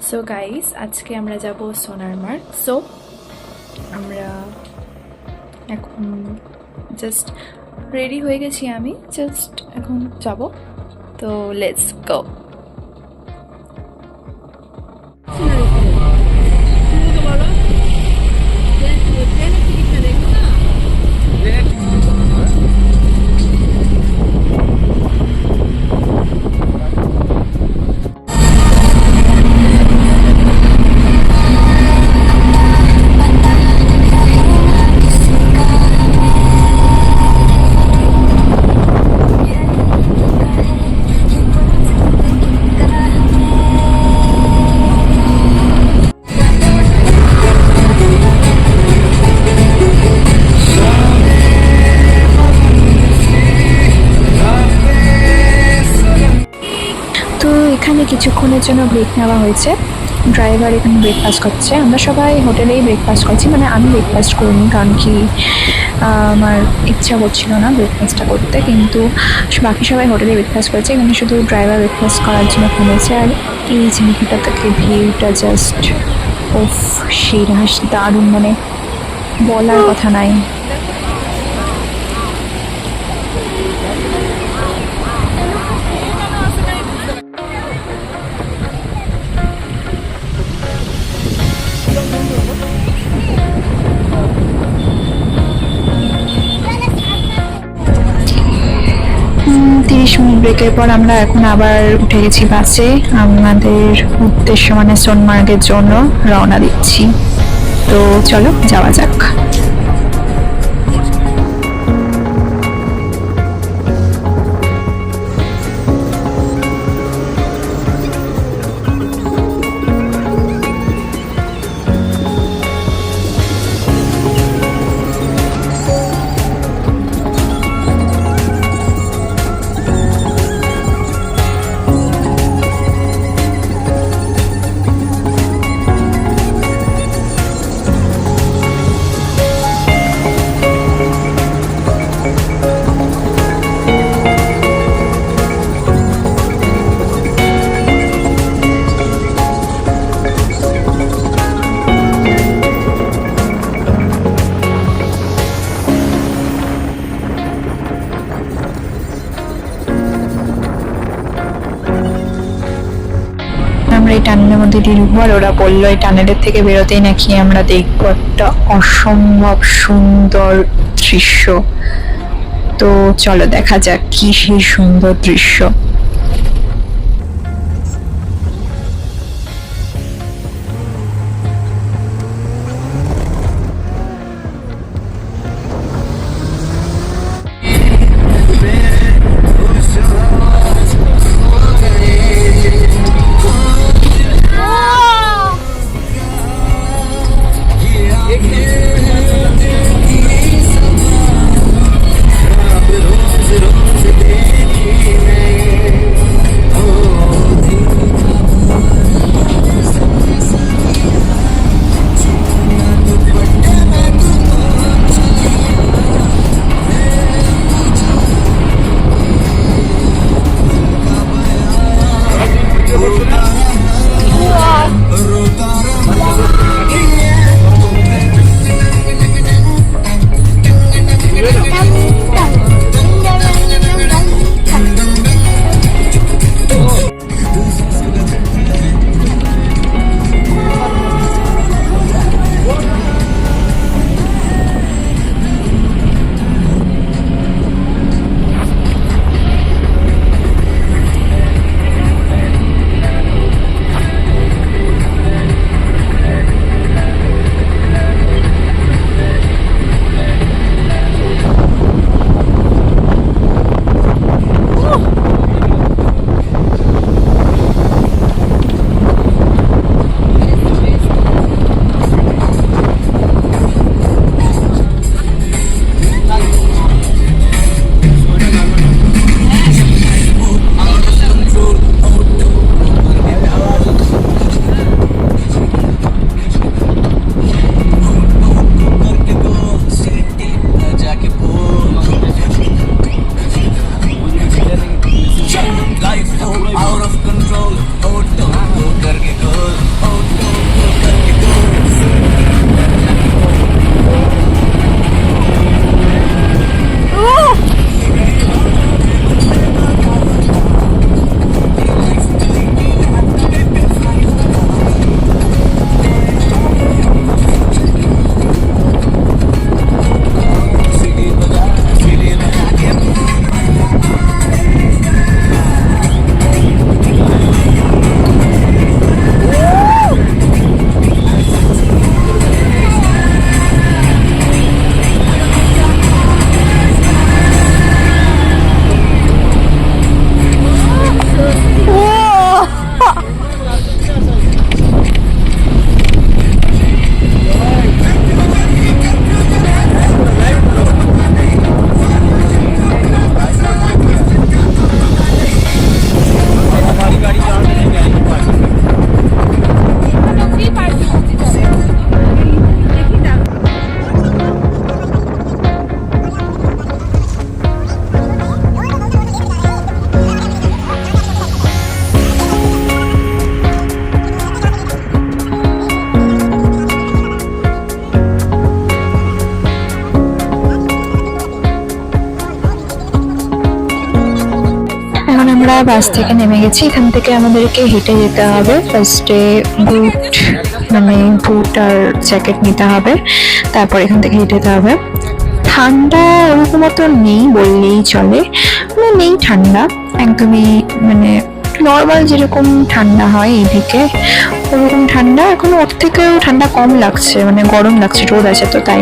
So guys, আজকে আমরা যাব সোনারমার্গ। সো আমরা এখন জাস্ট রেডি হয়ে গেছি, আমি জাস্ট এখন যাব। তো লেটস গো। তো এখানে কিছুক্ষণের জন্য ব্রেক নেওয়া হয়েছে। ড্রাইভার এখানে ব্রেকফাস্ট করছে, আমরা সবাই হোটেলেই ব্রেকফাস্ট করছি। মানে আমি ব্রেকফাস্ট করিনি, কারণ কি আমার ইচ্ছা করছিল না ব্রেকফাস্টটা করতে, কিন্তু বাকি সবাই হোটেলে ব্রেকফাস্ট করেছে। এখানে শুধু ড্রাইভার ব্রেকফাস্ট করার জন্য থেমেছে। আর এই জায়গাটা থেকে ভিউটা জাস্ট ওফ, সেই দারুণ, মানে বলার কথা নাই। 30 মিনিট ব্রেকের পর আমরা এখন আবার উঠে গেছি বাসে। আমাদের উদ্দেশ্য মানে সোনমার্গের জন্য রওনা দিচ্ছি। তো চলো যাওয়া যাক। আমরা এই টানেলের মধ্যে ঢুকবো, আর ওরা বললো এই টানেলের থেকে বেরোতেই নাকি আমরা দেখবো একটা অসম্ভব সুন্দর দৃশ্য। তো চলো দেখা যাক কি সেই সুন্দর দৃশ্য। আমরা বাস থেকে নেমে গেছি। এখান থেকে আমাদেরকে হেঁটে যেতে হবে। ফার্স্টে বুট মানে বুট আর জ্যাকেট নিতে হবে, তারপর এখান থেকে হেঁটে যেতে হবে। ঠান্ডা ওরকম মতো নেই বললেই চলে, মানে নেই ঠান্ডা, একদমই মানে নর্মাল যেরকম ঠান্ডা হয় এইদিকে ওরকম ঠান্ডা। এখন ওর থেকেও ঠান্ডা কম লাগছে, মানে গরম লাগছে, রোদ আছে তো তাই।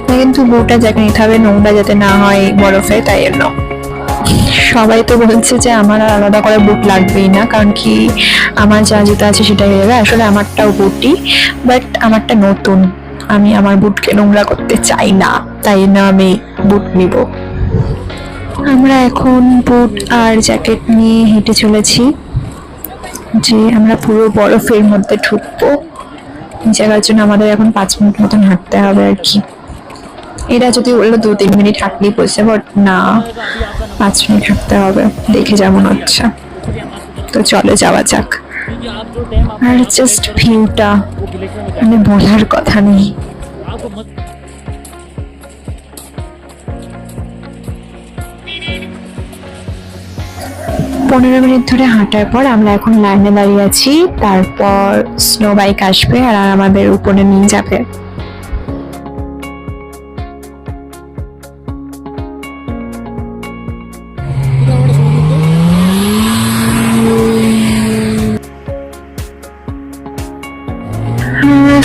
কিন্তু বুটটা জ্যাকেট নিতে হবে, নোংরা যাতে না হয় বরফে, তাই জন্য। সবাই তো বলছে যে আমার আর আলাদা করে বুট লাগবেই না, কারণ কি আমার যা জুতো আছে সেটাই হয়ে যাবে। আসলে আমারটাও বুটই, বাট আমারটা নতুন, আমি আমার বুটকে নোংরা করতে চাই না, তাই না আমি বুট নিব। আমরা এখন বুট আর জ্যাকেট নিয়ে হেঁটে চলেছি, যে আমরা পুরো বরফের মধ্যে ঢুকবো। জায়গার জন্য আমাদের এখন 5 মিনিট মতন হাঁটতে হবে আর কি। এরা যদি বললো 2-3 মিনিট হাঁটলেই পৌঁছে, বাট না, 5 মিনিট হাঁটতে হবে দেখে যেমন হচ্ছে। তো চলে যাওয়া যাক। আর জাস্ট ভিউটা মানে বলার কথা নেই। 15 মিনিট ধরে হাঁটার পর আমরা এখন লাইনে দাঁড়িয়ে আছি, তারপর স্নো বাইক আসবে আর আমাদের উপরে নিয়ে যাবে।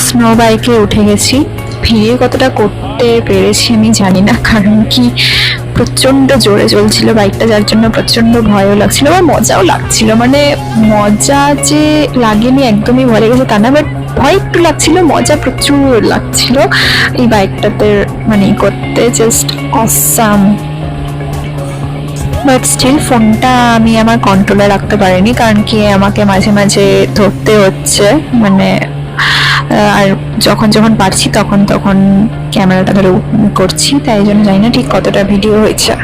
স্নো বাইকে উঠে গেছি। ভিড়ে কতটা করতে পেরেছি আমি জানি না, কারণ কি প্রচন্ড জোরে চলছিল বাইকটা, যার জন্য প্রচন্ড ভয়ও লাগছিল বা মজাও লাগছিল। মানে মজা যে লাগেনি একদমই ভয় লেগেছে তা না, বাট ভয় একটু লাগছিল, মজা প্রচুর লাগছিল এই বাইকটাতে মানে করতে, জাস্ট অসাম। বাট স্টিল ফোনটা আমি আমার কন্ট্রোলে রাখতে পারিনি, কারণ কি আমাকে মাঝে মাঝে ধরতে হচ্ছে, মানে আর যখন যখন পারছি তখন তখন ক্যামেরাটা ধরে করছি, তাই জন্য জানি না ঠিক কতটা ভিডিও হয়েছে।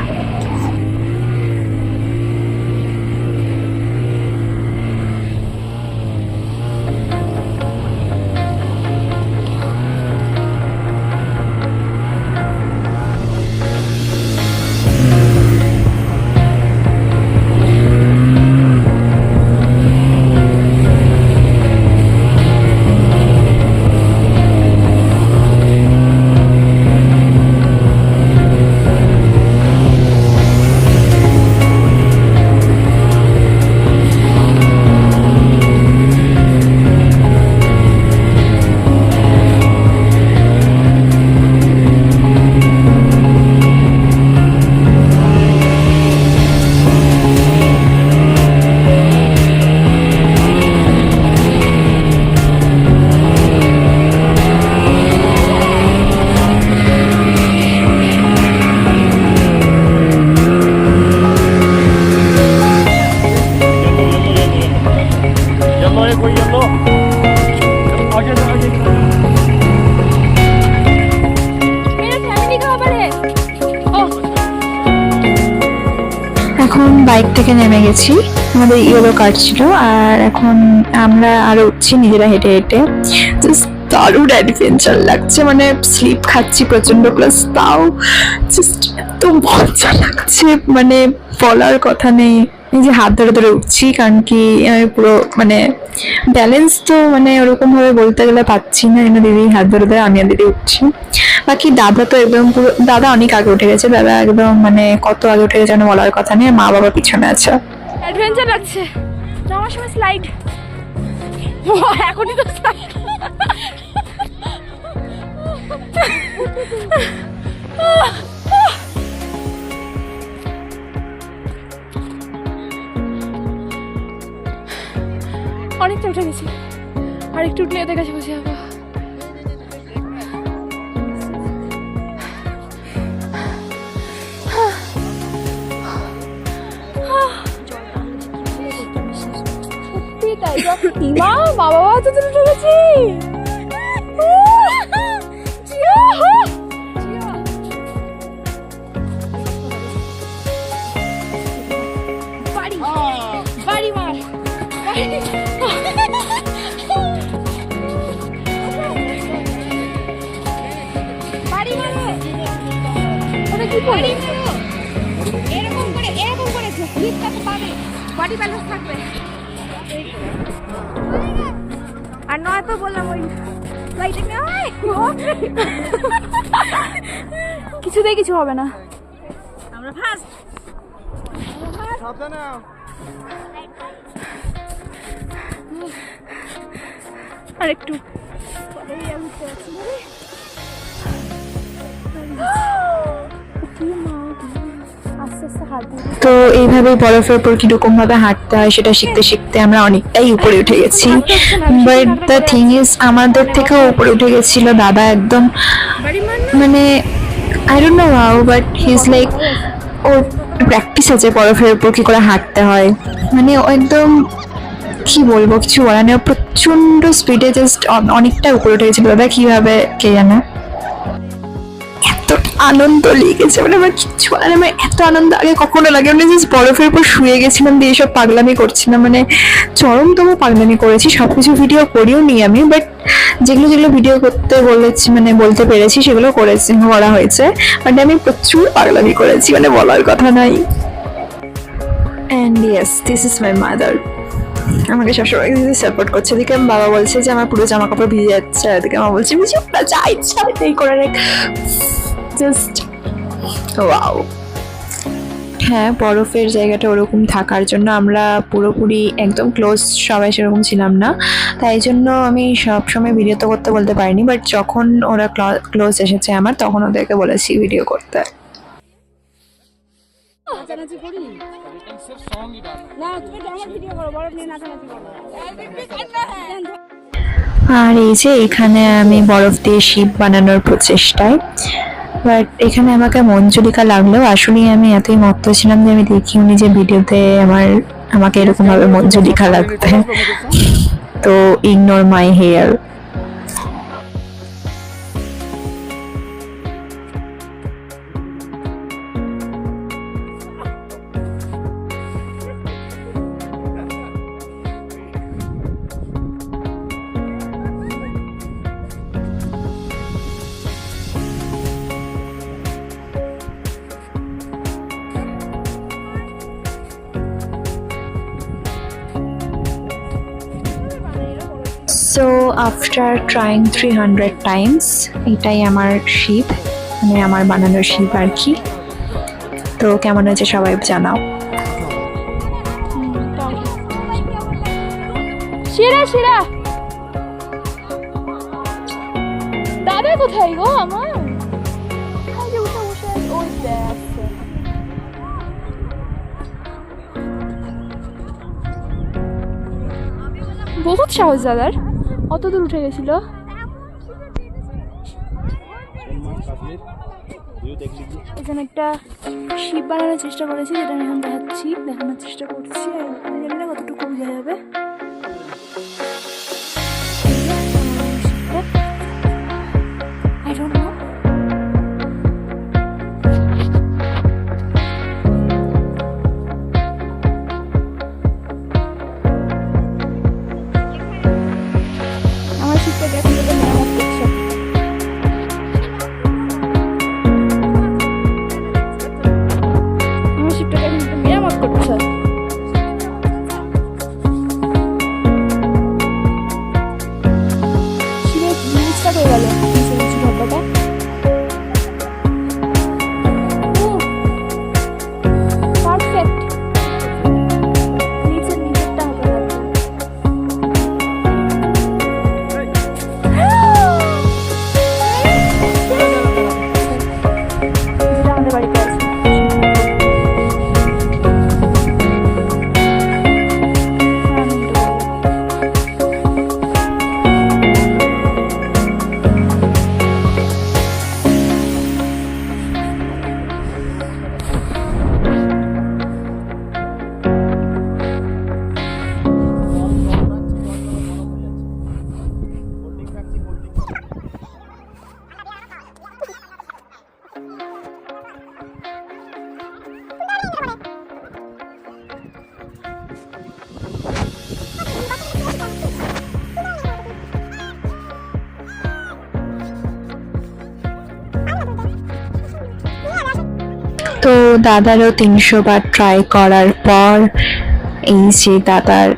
এখন বাইক থেকে নেমে গেছি, আমাদের ইয়েলো কার্ড ছিল, আর এখন আমরা আরো উঠছি নিজেরা হেঁটে হেঁটে। জাস্ট দারুণ অ্যাডভেঞ্চার লাগছে, মানে স্লিপ খাচ্ছি প্রচন্ড, প্লাস তাও জাস্ট এত মজা লাগছে, মানে বলার কথা নেই। এই যে হাত ধরে ধরে উঠছি, কারণ কি পুরো মানে ব্যালেন্স তো মানে ওরকম ভাবে বলতে গেলে পাচ্ছি না, দিদি হাত ধরে ধরে আমি আর দিদি উঠছি। বাকি দাদা তো একদম পুরো, দাদা অনেক আগে উঠে গেছে, দাদা একদম মানে কত আগে উঠে গেছে বলার কথা নেই, মা বাবা পিছনে আছে। অ্যাডভেঞ্চার লাগছে, যাওয়ার সময় স্লাইড, এখনই তো স্লাইড। অনেকটা উঠে গেছি, আর একটু উঠলে ওদের কাছে বসে যাবো। সত্যি তাই, মা বাবা তো উঠে গেছি। বাড়ি মার বাড়ি মারো, ওটা কি করে এরকম করে এরকম করে লিফটটা তো পাবে। বডি ব্যালেন্স থাকবে। আর নয় তো বললাম ওই লাইটিং কিছুতেই কিছু হবে না। আমরা ফার্স্ট। সাবধানে আর একটু তো এইভাবে বরফের উপর কিরকম ভাবে হাঁটতে হয় সেটা শিখতে শিখতে আমরা অনেকটাই উপরে উঠে গেছি। বাট দ্য থিং ইজ আমাদের থেকেও উপরে উঠে গেছিল দাদা একদম, মানে I don't know how but he is like or practice আছে বরফের উপর কি করে হাঁটতে হয়, মানে ও একদম কি বলবো কিছু বলার নেই, প্রচন্ড স্পিডে জাস্ট অনেকটা উপরে উঠে গেছিল দাদা কিভাবে কে জানে। এত আনন্দ লেগেছে মানে আমার কিচ্ছু বলার নেই, আমার এত আনন্দ আগে কখনো লাগে মানে জাস্ট বরফের উপর শুয়ে গেছিলাম দিয়ে এইসব পাগলামি করছিলাম, মানে চরমতম পাগলামি করেছি। সবকিছু ভিডিও করিও নি আমি, বাট যেগুলো যেগুলো ভিডিও করতে বলেছি মানে বলতে পেরেছি সেগুলো করা হয়েছে, বাট আমি প্রচুর পাগলামি করেছি মানে বলার কথা নাই। And yes this is my mother, আমাকে সবসময় সাপোর্ট করছে। এদিকে বাবা বলছে যে আমার পুরো জামা কাপড় ভিজে যাচ্ছে, এদিকে মা বলছে বুঝি যা ইচ্ছা এই করে জাস্ট ওয়াও। হ্যাঁ বরফের জায়গাটা ওরকম থাকার জন্য আমরা পুরোপুরি একদম ক্লোজ সবাই সেরকম ছিলাম না, তাই জন্য আমি সবসময় ভিডিও তো করতে বলতে পারিনি, বাট যখন ওরা ক্লোজ এসেছে আমার তখন ওদেরকে বলেছি ভিডিও করতে। আর এই যে এখানে আমি বরফ দিয়ে শিপ বানানোর প্রচেষ্টায়, বাট এখানে আমাকে মঞ্জুলিকা লাগলেও আসলে আমি এতই মত্ত ছিলাম যে আমি দেখিনি যে ভিডিওতে আমাকে এরকম ভাবে মঞ্জুলিকা লাগবে, তো ignore my hair. So after trying 300 times এটাই আমার শিপ, মানে আমার বানানোর শিপ আর কি। তো কেমন হয়েছে সবাই জানাও। শিরা শিরা দাদা কোথায় গো আমার? বহুত সাহস দাদার, অত দূর উঠে গেছিল। এখানে একটা শিপ বানানোর চেষ্টা করেছি, যেটা আমি এখন দেখানোর চেষ্টা করছি, আর জানি না কতটুকু বোঝা যাবে। I don't know. আমার শিপটাকে এখন থেকে মেরামত করছে। আমার শিপটাকে এখন থেকে মেরামত করছে। শিপের জিনিসটা হয়ে গেল ডব্বাটা। পারফেক্ট। নিচেরটা হবে যেটা আমাদের বাড়িতে আছে। তো দাদারও 300 বার ট্রাই করার পর এই যে দাদার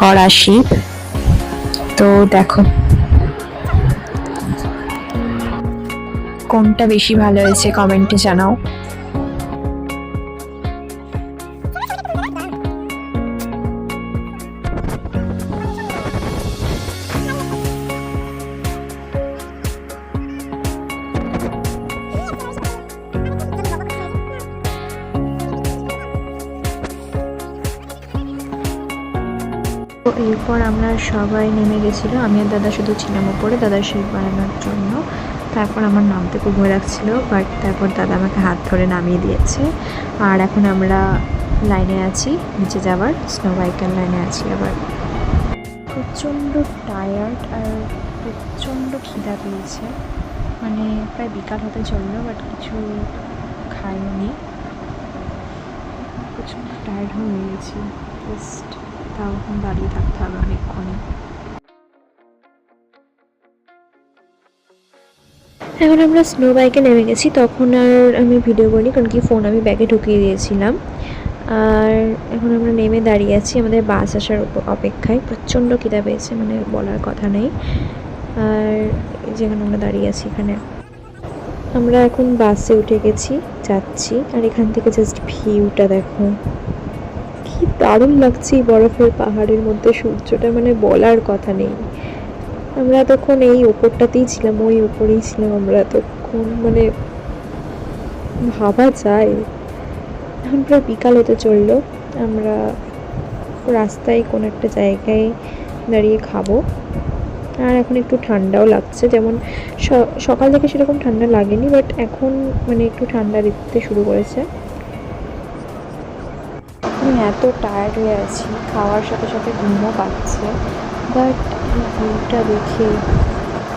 করা শিপ। তো দেখো কোনটা বেশি ভালো হয়েছে কমেন্টে জানাও। তো এরপর আমরা সবাই নেমে গেছিলো, আমি আর দাদা শুধু ছিলাম উপরে দাদার শিপ বানানোর জন্য। তারপর আমার নামতে খুব ভয় লাগছিলো, বাট তারপর দাদা আমাকে হাত ধরে নামিয়ে দিয়েছে। আর এখন আমরা লাইনে আছি নিচে যাওয়ার, স্নো বাইকের লাইনে আছি আবার। প্রচণ্ড টায়ার্ড আর প্রচণ্ড খিদা পেয়েছে, মানে প্রায় বিকাল হতে চললো বাট কিছু খাইনি, প্রচণ্ড টায়ার্ড হয়ে গেছি। জাস্ট তাও এখন দাঁড়িয়ে থাকতে হবে অনেকক্ষণই। এখন আমরা স্নো বাইকে নেমে গেছি, তখন আর আমি ভিডিও করিনি কারণ কি ফোন আমি ব্যাগে ঢুকিয়ে দিয়েছিলাম। আর এখন আমরা নেমে দাঁড়িয়ে আছি আমাদের বাস আসার অপেক্ষায়। প্রচণ্ড খিদা পেয়েছে, মানে বলার কথা নেই। আর যেখানে আমরা দাঁড়িয়ে আছি এখানে আমরা এখন বাসে উঠে গেছি, যাচ্ছি। আর এখান থেকে জাস্ট ভিউটা দেখো, কি দারুণ লাগছে এই বরফের পাহাড়ের মধ্যে সূর্যটা, মানে বলার কথা নেই। আমরা এতক্ষণ এই ওপরটাতেই ছিলাম, ওই ওপরেই ছিলাম আমরা এতক্ষণ, মানে ভাবা যায়। এখন প্রায় বিকাল হতে চললো, আমরা রাস্তায় কোনো একটা জায়গায় দাঁড়িয়ে খাবো। আর এখন একটু ঠান্ডাও লাগছে, যেমন সকাল থেকে সেরকম ঠান্ডা লাগেনি, বাট এখন মানে একটু ঠান্ডা দিতে শুরু করেছে। আমি এত টায়ার্ড হয়ে আছি, খাওয়ার সাথে সাথে ঘুমও পাচ্ছে, বাট এই ভিউটা দেখে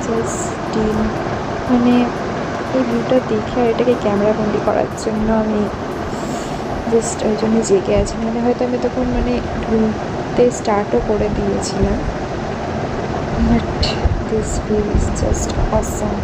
জাস্ট মানে এই ভিউটা দেখে আর এটাকে ক্যামেরা বন্দি করার জন্য আমি জাস্ট ওই জন্য জেগে আছি। মানে হয়তো আমি তখন মানে ঘুমতে স্টার্টও করে দিয়েছিলাম, but this view is just awesome.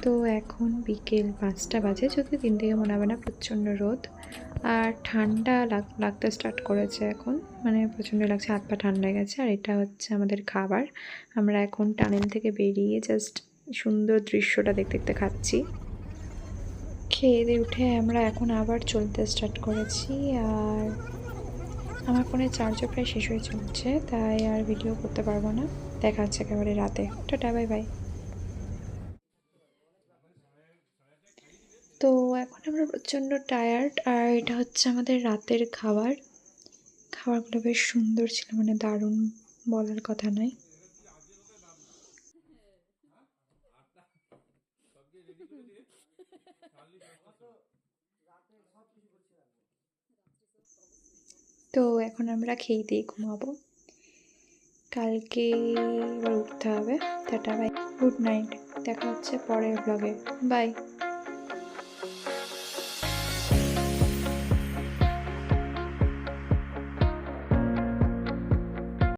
তো এখন বিকেল 5টা বাজে, যদি 3 থেকে মনে হবে না, প্রচণ্ড রোদ আর ঠান্ডা লাগতে স্টার্ট করেছে এখন, মানে প্রচণ্ড লাগছে, হাত পা ঠান্ডা গেছে। আর এটা হচ্ছে আমাদের খাবার, আমরা এখন টানেল থেকে বেরিয়ে জাস্ট সুন্দর দৃশ্যটা দেখতে দেখতে খাচ্ছি। খেয়ে দিয়ে উঠে আমরা এখন আবার চলতে স্টার্ট করেছি। আর আমার ফোনের চার্জও প্রায় শেষ হয়ে চলছে, তাই আর ভিডিও করতে পারবো না। দেখা হচ্ছে একেবারে রাতে। Tata, bye bye. তো এখন আমরা প্রচণ্ড টায়ার্ড, আর এটা হচ্ছে আমাদের রাতের খাবারগুলো বেশ সুন্দর ছিল, মানে দারুণ, বলার কথা নয়। তো এখন আমরা খেয়ে দিয়ে ঘুমাবো, কালকে এবার উঠতে হবে। টাটা, বাই, গুড নাইট, দেখা হচ্ছে পরের ব্লগে, বাই।